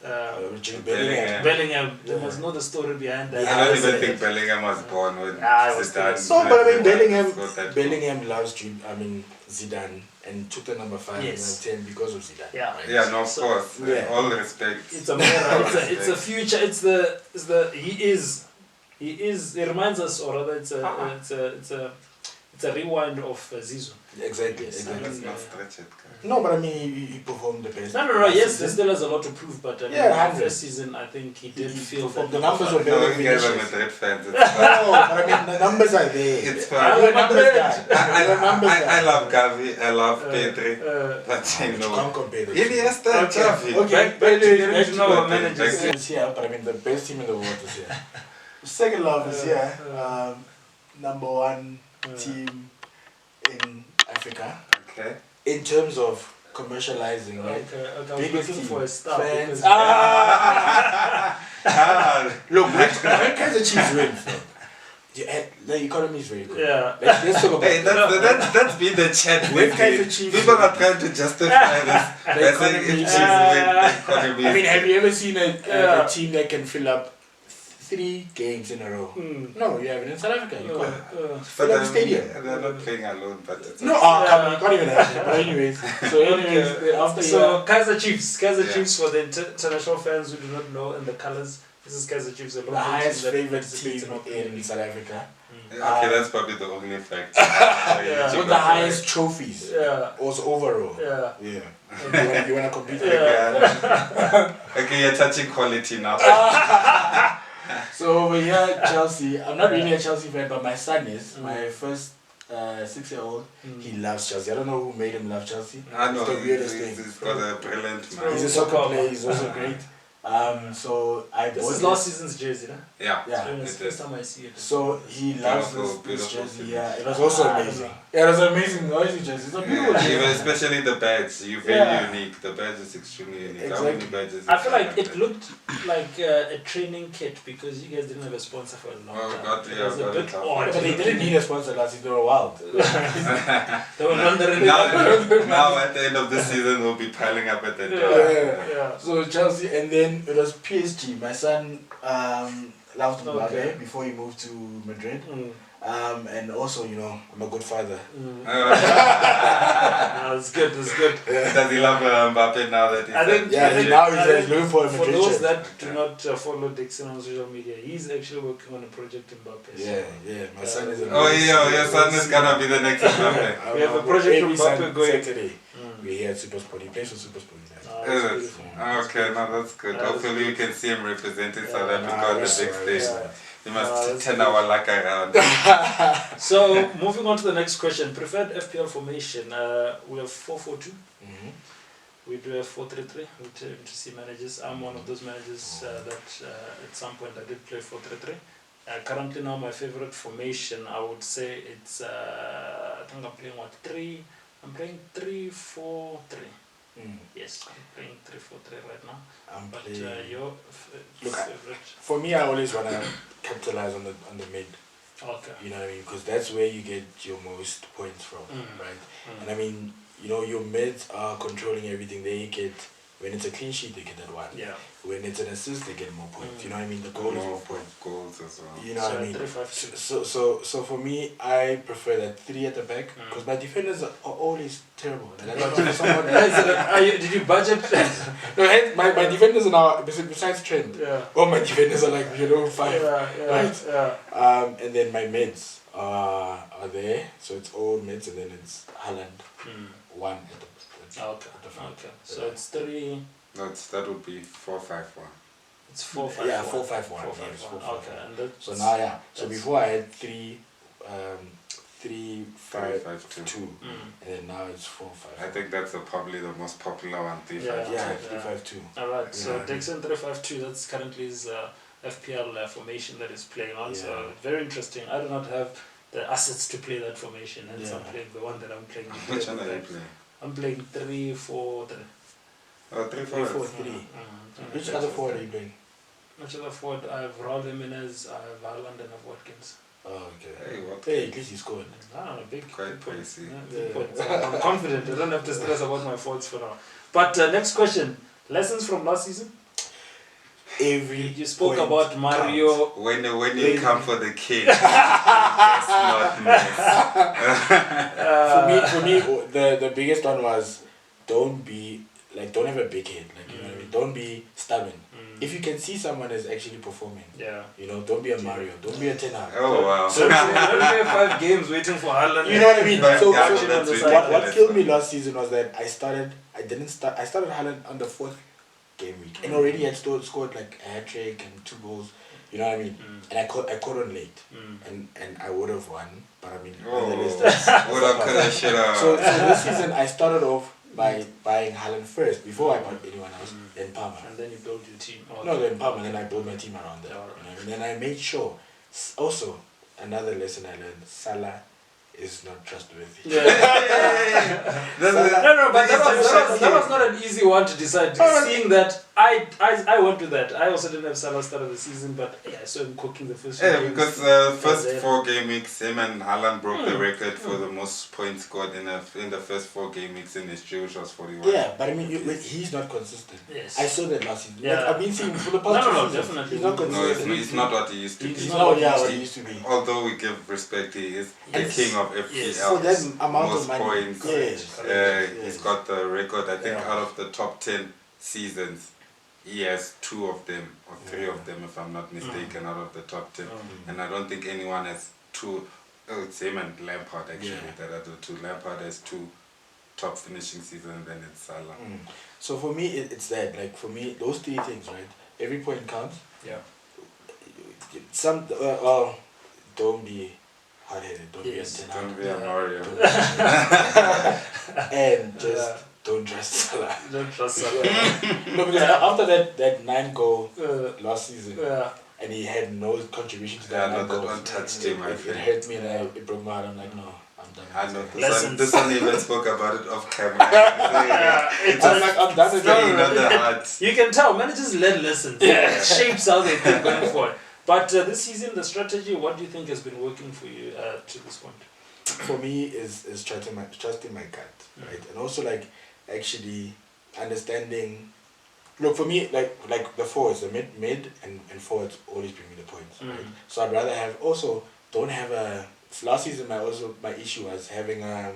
Bellingham. They must know the story behind that. I don't even think Bellingham was born with Zidane. No, but I mean Bellingham loves Zidane and took the number 5 and 10 because of Zidane. Yeah, no, of course. All respect. It's a it's a future. He reminds us, or rather, it's a it's a rewind of Zizou. Exactly. Yes, exactly. Let's not stretch it, guys. No, but I mean, he performed the best. No. Yes, there still has a lot to prove, but first season, I think he did feel that the numbers were No, very you guys are Vinicius. Madrid fans. It's No, but I mean, the numbers are there. It's I'm fine. a numbers guy. I'm a numbers I guy. love Gavi, I love Pedri, but But you can't compare the two. Iniesta and Xavi. Okay, back to the back original to managers. It's here, but I mean, the best team in the world is here. Second love is here. Number one team in Africa. Okay. In terms of commercializing, right? Okay, I was Biggest looking team, for a star. fans. Because, Look, when Kaizer Chiefs win, the economy is very good. yeah. Let's talk about Hey, that's been the chat. With lately. Kaizer Chiefs. People are trying to justify this. They're saying if economy. Chiefs win, the economy I mean, is have you ever seen a Yeah. team that can fill up 3 games in a row? No, you haven't in South Africa. You can't. Fill up the stadium. They're not playing alone, but it's No, come on, you can't even have it. But anyways, after So Kaizer Chiefs for the international fans who do not know, and the colours. This is Kaizer Chiefs, the highest favorite team in South Africa. Okay, that's probably the only fact. Yeah. With the highest trophies. Yeah. Also overall. Yeah. Yeah. You wanna compete? Okay, you're touching quality now. So over here, Chelsea. I'm not really a Chelsea fan, but my son is. My first 6-year-old. He loves Chelsea. I don't know who made him love Chelsea. I know, It's the weirdest thing. he's got a brilliant mind. He's a soccer player. He's also great. So I This bought is last season's jersey, no? Yeah. Yeah. It's the first time I see it. So he loves Beautiful, this beautiful jersey. finish. Yeah, it was also amazing. Yeah, it was amazing. Noisy jersey. It's a beautiful Yeah, jersey. even especially the badge, you're very unique. The badge is extremely unique. How many Exactly. badges? I feel like it looked like a training kit because you guys didn't have a sponsor for a long Oh, time. God, It yeah, was a God, bit it's odd. But they didn't need a sponsor last year. They were wild. They were wondering. now at the end of this season, we'll be piling up at that job. Yeah. So Chelsea, and then it was PSG. My son loved Mbappe Okay. before he moved to Madrid. And also, you know, I'm a good father. It's good. Does he love Mbappe now that he's I think Now he's looking for a for Madrid those shirt. that do not follow Dickson on social media, he's actually working on a project in Mbappe. Yeah. My son is. Oh, yeah, your son is gonna be the next Mbappe. We have a project every from Mbappe going. Saturday. We're here at Supersport. He plays for Supersport. Is it? Okay, no, that's good. Hopefully, you can see him representing South Africa on the big stage. You must turn our luck around. So, moving on to the next question. Preferred FPL formation. We have 4-4-2. We do have 4-3-3. We tend to see managers. I'm one of those managers that at some point I did play 4-3-3. Currently now my favorite formation, I would say it's, I think I'm playing what, 3? I'm playing 3-4-3. Yes, I'm playing 3-4-3 right now. I'm But playing. your favorite? For me, I always wanna capitalize on the mid. Okay. You know what I mean? Because that's where you get your most points from, right? And I mean, you know, your mids are controlling everything. They get, when it's a clean sheet, they get that one. Yeah. When it's an assist, they get more points. You know what I mean? The goal is more points. Goals as well. You know what I mean? 3-5-2. So for me, I prefer that 3 at the back because my defenders are always terrible. Like, I don't know if someone. Did you budget? No, my defenders are now besides Trent. Yeah. All my defenders are like 5. Yeah. Right. Yeah. And then my mids are there, so it's all mids, and then it's Haaland 1 at the front. Okay. So it's 3. No, that would be 4-5-1. It's 4-5-1. Yeah, 4-5-1. 4-5-1. Okay, and that's, so now So before I had 3, 3-5-2, and then now it's 4-5. I think that's probably the most popular one. 3-5-2. Yeah, 3-5-2. All right. So Dickson 3-5-2. That's currently his FPL formation that is playing on. So very interesting. I do not have the assets to play that formation, and I'm playing the one that I'm playing. Which one are you playing? I'm playing 3-4-3. Oh, 3-4-3. Which other forward are you playing? Which other forward? I have Raul Jimenez, I have Haaland, and I have Watkins. Oh, okay. Hey, what? Hey, at least he scored. Big points. pricey. Big points. I'm confident. I don't have to stress about my forwards for now. But next question. Lessons from last season? You spoke about Mario. When you come for the kid, it's not nice. For me, the biggest one was don't have a big head. Like, you know what I mean? Don't be stubborn. if you can see someone is actually performing, Yeah. you know, don't be a Mario, don't be a Ten Hag. Oh wow. So we have 5 games waiting for Haaland. You know what I mean? But So, yeah, so that's what killed me last season was that I started Haaland on the 4th game week and already had scored like a hat trick and 2 goals. You know what I mean? And I caught on late, and I would have won, but I mean, so this season I started off by buying Haaland first before I bought anyone else, then Palmer. And then you build your team. No, then Palmer, then I built my team around that. You know? And then I made sure. Also, another lesson I learned: Salah is not trustworthy. Yeah. No, but that was not an easy one to decide. Seeing that, I went to that. I also didn't have Salah start of the season, but yeah, I saw him cooking the first. Yeah, because first 4 game weeks, him and Haaland broke the record for the most points scored in the first 4 game weeks in history, which was 41. Yeah, but I mean, he's not consistent. Yes. I saw that last season. Yeah. Like, I've been seeing for the past 2 seasons. Definitely. He's not consistent. No, he's not what he used to be. He's not what he used to be. Although we give respect, he is the king of FPL. For that amount most of money. points. He's got the record. I think out of the top 10 seasons, he has 2 of them or 3 of them, if I'm not mistaken, out of the top 10. And I don't think anyone has 2. Oh, it's him and Lampard actually. That are the 2. Lampard has 2 top finishing seasons, and then it's Salah. So for me, it's that. Like for me, those 3 things, right? Every point counts. Yeah. Don't be hard-headed. Don't be a Ten Hag. Don't be a Mario. And just don't trust Salah. Don't trust Salah. No, because after that 9-goal last season, and he had no contribution to that 9 that goals. one touched him. It hurt me and it broke my heart. I'm like, no, I'm done. I know. This one even spoke about it off camera. I'm done with it. You can tell managers learn lessons. It shapes how they think going forward. But this season, the strategy, what do you think has been working for you to this point? For me, is trusting my gut, right? And also like actually understanding. Look, for me, like the forwards, the mid and forwards always bring me the points, right? So I'd rather have don't have a. Last season, my issue was having a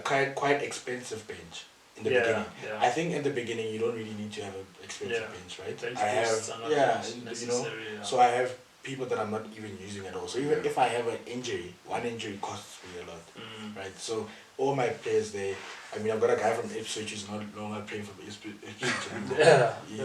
quite expensive bench in the beginning. Yeah. I think in the beginning you don't really need to have an expensive bench, right? Bench I have so I have people that I'm not even using at all. So even if I have an injury, one injury costs me a lot, right? So all my players there. I mean, I've got a guy from Ipswich who's no longer playing for Ipswich anymore. He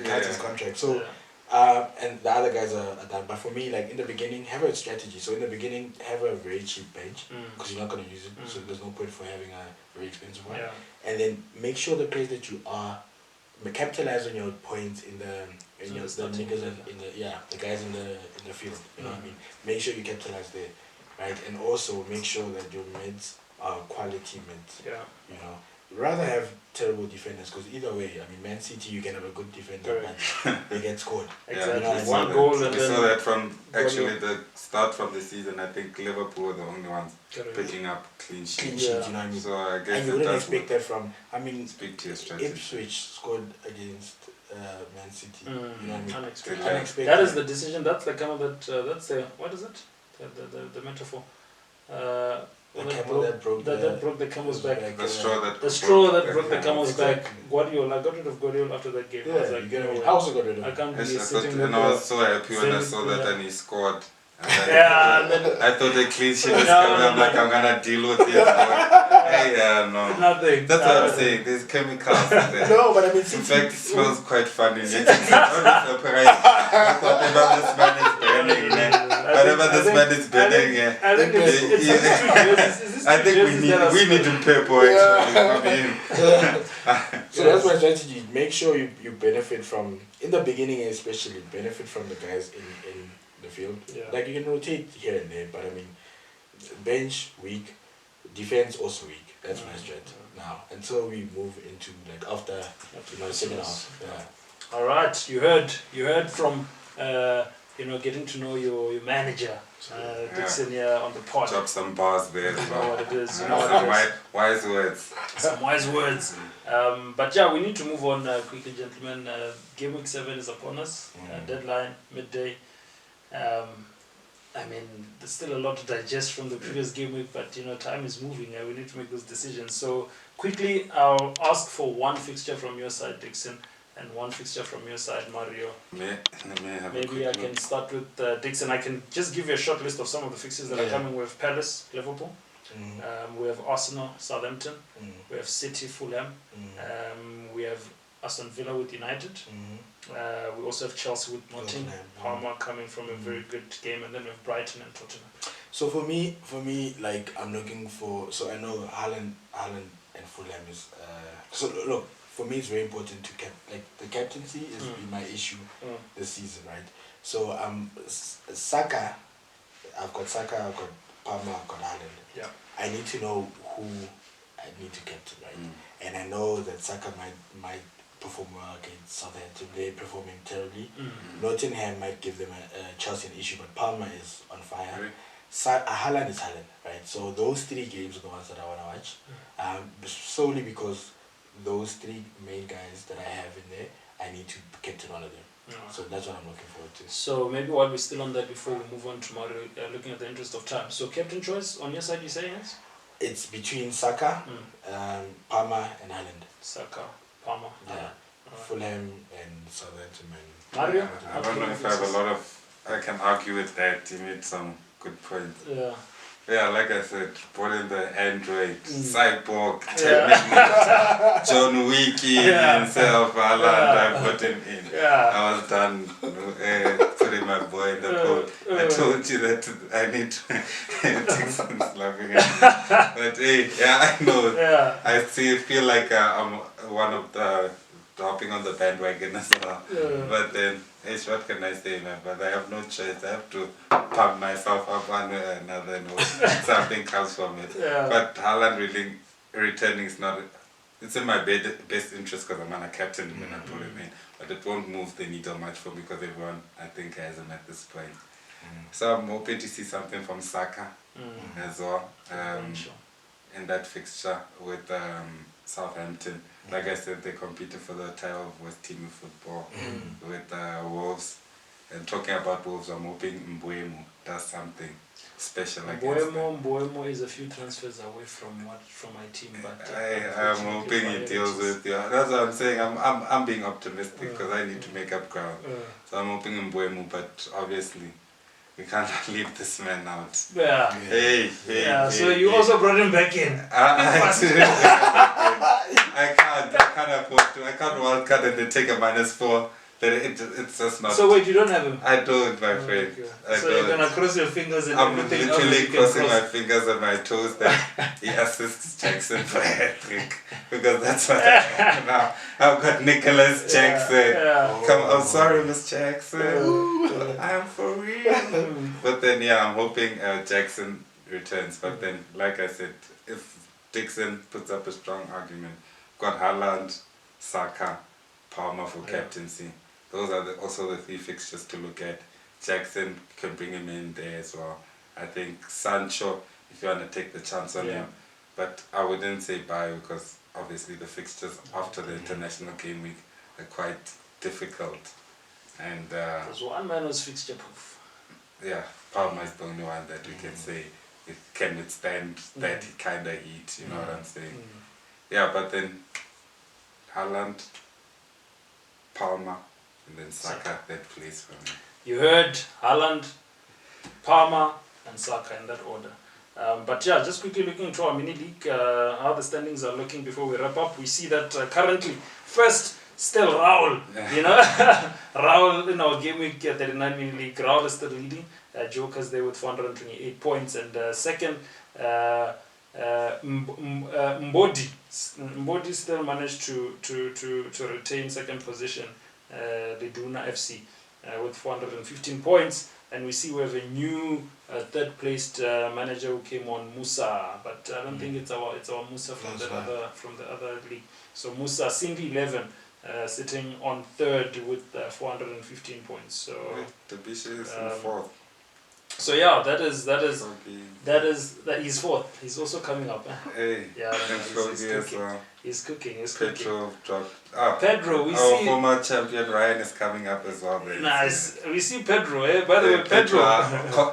cut his contract. So. And the other guys are done. But for me, like in the beginning, have a strategy. So in the beginning, have a very cheap bench because you're not going to use it. So there's no point for having a very expensive one. And then make sure the players that you are capitalize on your points in the guys in the field. You know what I mean? Make sure you capitalize there, right? And also make sure that your mids are quality mids. You know. Rather have terrible defenders because either way, I mean, Man City you can have a good defender but they get scored. Exactly. Yeah, One goal and we saw that from actually the start from the season. I think Liverpool were the only ones picking up clean sheets. You know what I mean? So I guess and you wouldn't expect that from. I mean, speak to your strategy. Ipswich scored against Man City. You know what I mean? Unexpected. That is the decision. That's the kind of that's the what is it? The metaphor. The camel that broke the camel's back. The straw that broke the camel's back. Guardiola, I got rid of Guardiola after that game. Yeah, I was like, I also got rid of him. I can't be sitting and I was so happy when I saw that and he scored. And I thought the clean sheet was coming. I'm like, I'm gonna deal with this. No. Nothing. That's what I'm saying. There's chemicals in there. No, but I mean, in fact, it smells quite funny. Whatever this man is burning, whatever this man is burning, I think we need to pay for it. So that's my strategy. Make sure you benefit from, in the beginning especially, benefit from the guys in the field. Like you can rotate here and there, but I mean, bench weak, defense also weak. That's my strat now. Until we move into like after second half. All right, you heard from getting to know your manager, Dickson here on the pod. Drop some bars there. You know what it is. Wise words. Some wise words. But yeah, we need to move on quickly, gentlemen. Game week 7 is upon us. Deadline midday. I mean, there's still a lot to digest from the previous game week, but time is moving. We need to make those decisions. So quickly, I'll ask for one fixture from your side, Dickson. and one fixture from your side, Mario. Maybe I can start with Dickson. I can just give you a short list of some of the fixtures that are coming. We have Palace, Liverpool. We have Arsenal, Southampton. We have City, Fulham. We have Aston Villa with United. We also have Chelsea with Nottingham. Palmer coming from a very good game, and then we have Brighton and Tottenham. So for me, like I'm looking for. So I know Haaland and Fulham is. So look, for me it's very important to the captaincy is my issue this season, right? So Saka, I've got Palmer, I've got Haaland. Yeah. I need to know who I need to captain, right? And I know that Saka might perform well against Southampton. They're performing terribly. Nottingham might give them a Chelsea an issue, but Palmer is on fire. Right. Haaland is Haaland, right? So those 3 games are the ones that I want to watch, solely because those 3 main guys that I have in there, I need to captain one of them. So that's what I'm looking forward to. So maybe while we're still on that, before we move on tomorrow, looking at the interest of time. So captain choice on your side, you say yes? It's between Saka, Palmer, and Haaland. Saka, Palmer, yeah. Fulham and Southampton. Mario? I don't know if I have a lot of. I can argue with that. You made some good points. Yeah. Yeah, like I said, put in the Android, Cyborg, John Wiki himself, Haaland, I put him in. Yeah. I was done putting my boy in the code. I told you that I need to Dickson's laughing at me. But hey, yeah, I know. Yeah. I feel like I'm one of the hopping on the bandwagon as well. But then, hey, what can I say, man? But I have no choice. I have to pump myself up one way or another and hope something comes from it. Yeah. But Haaland really returning is not. It's in my best interest because I'm on a captain when I put him in. But it won't move the needle much for me because everyone, I think, has him at this point. So I'm hoping to see something from Saka as well in that fixture with Southampton. Like I said, they competed for the title of West Team football with Wolves. And talking about Wolves, I'm hoping Mbeumo does something special against them. Mbeumo is a few transfers away from my team, but I'm hoping he deals with that's what I'm saying. I'm being optimistic because I need to make up ground. So I'm hoping Mbeumo, but obviously we can't leave this man out. Yeah. Hey. So you also brought him back in. I can't afford to. I can't wild card and then take a -4. It's just not. So wait, you don't have him? I don't, my friend. Okay. So you're gonna cross your fingers and I'm everything literally crossing my fingers and my toes that he assists Jackson for a hat-trick. Because that's what I have now. I've got Nicholas Jackson. Come on, sorry, Miss Jackson. I'm for real. But then, I'm hoping Jackson returns. But then, like I said, if Dickson puts up a strong argument, got Haaland, Saka, Palmer for captaincy. Those are also the 3 fixtures to look at. Jackson can bring him in there as well. I think Sancho, if you want to take the chance on him. But I wouldn't say buy because obviously the fixtures after the international game week are quite difficult. And because one man was fixture proof. Yeah, Palmer is the only one that we can say it can withstand that kind of heat, you know what I'm saying? Yeah, but then Haaland, Palmer, and then Saka, that place for me. You heard Haaland, Palmer, and Saka in that order. But just quickly looking into our mini league, how the standings are looking before we wrap up. We see that currently first still Raul, you know, Raul in our game week 39 mini league. Raul is still leading. Joker's there with 428 points, and second. Mbodi still managed to retain second position, the Duna FC with 415 points, and we see we have a new third placed manager who came on, Musa, but I don't think it's our Musa from the other league. So Musa Cindy 11 sitting on third with 415 points. So the Bishop is in fourth. So yeah, that is he's fourth. He's also coming up. Hey, Yeah, he's cooking. He's cooking. Pedro dropped. Pedro, we our see. former champion Ryan is coming up as well. Nice. We see Pedro. By the way, Pedro.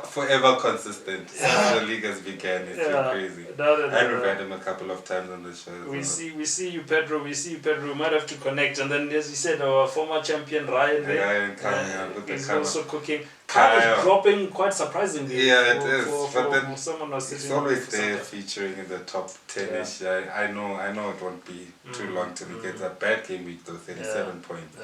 Forever consistent since the league has began. It's crazy. I've read him a couple of times on the show. We see you, Pedro. We might have to connect. And then, as you said, our former champion Ryan. Ryan coming up with he's the also cooking. Kyle is dropping quite surprisingly. Yeah, it is. But then someone was it's always there featuring in the top 10ish. Yeah. I know it won't be too long till he gets a bad game week though. 37 points.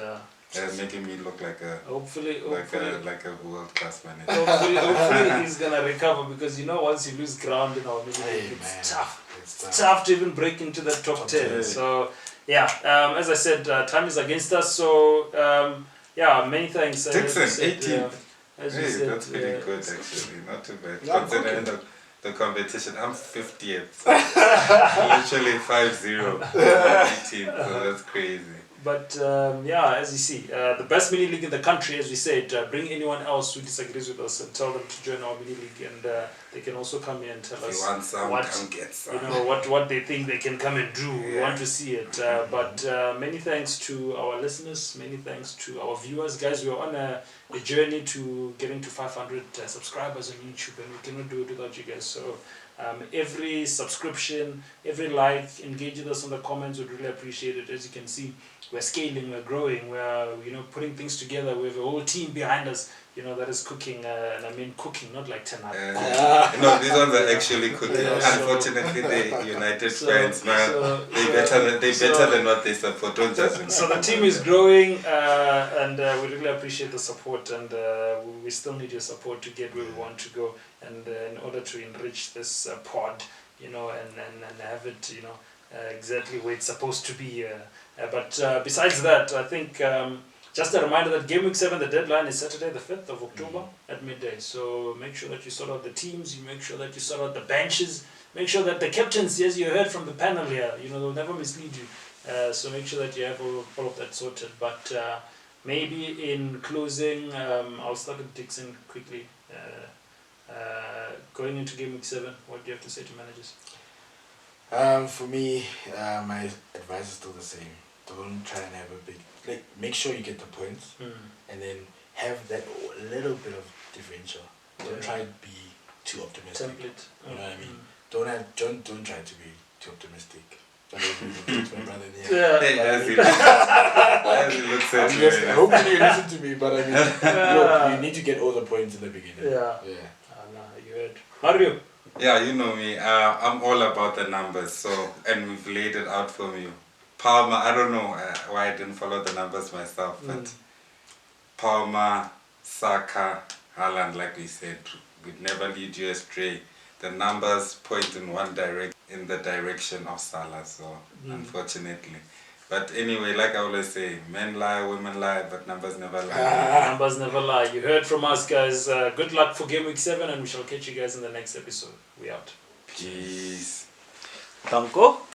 Making me look like a world class manager. Hopefully he's gonna recover, because once you lose ground in our league, it's tough. It's tough to even break into the top 10. So as I said, time is against us. So many thanks. Dickson, 18th. That's pretty good actually. Not too bad. Considering the competition, I'm 50th. Literally 5-0. 18th, so that's crazy. But as you see, the best mini league in the country, as we said, bring anyone else who disagrees with us and tell them to join our mini league, and they can also come here and tell us what they think they can come and do. We want to see it. But many thanks to our listeners, many thanks to our viewers, guys. We're on a journey to getting to 500 subscribers on YouTube, and we cannot do it without you guys. So every subscription, every like, engage with us on the comments, would really appreciate it. As you can see, we're scaling, we're growing, we're putting things together. We have a whole team behind us, that is cooking, and I mean cooking, not like 10 No, these ones are actually cooking. Unfortunately, they United fans, man. They better than what they support. Don't judge them. So the team is growing, and we really appreciate the support, and we still need your support to get where we want to go, and in order to enrich this pod, and have it, exactly where it's supposed to be. But besides that, I think just a reminder that Game Week 7, the deadline is Saturday the 5th of October at midday. So make sure that you sort out the teams, you make sure that you sort out the benches, make sure that the captains, as you heard from the panel here, they'll never mislead you. So make sure that you have all of that sorted. But maybe in closing, I'll start with Dickson quickly. Going into Game Week 7, what do you have to say to managers? For me, my advice is still the same. Don't try and have a big, make sure you get the points, and then have that little bit of differential. Don't try to be too optimistic. Template. You know what I mean? Don't try to be too optimistic. It's my brother there. As he looks at you. I hope you listen to me, but I mean, look, you need to get all the points in the beginning. Yeah. You heard. Mario. Yeah, you know me. I'm all about the numbers. And we've laid it out for you. Palmer, I don't know why I didn't follow the numbers myself, but Palmer, Saka, Haaland, like we said, would never lead you astray. The numbers point in the direction of Salah, so unfortunately. But anyway, like I always say, men lie, women lie, but numbers never lie. Numbers never lie. You heard from us, guys. Good luck for Game Week 7, and we shall catch you guys in the next episode. We out. Peace. Danko.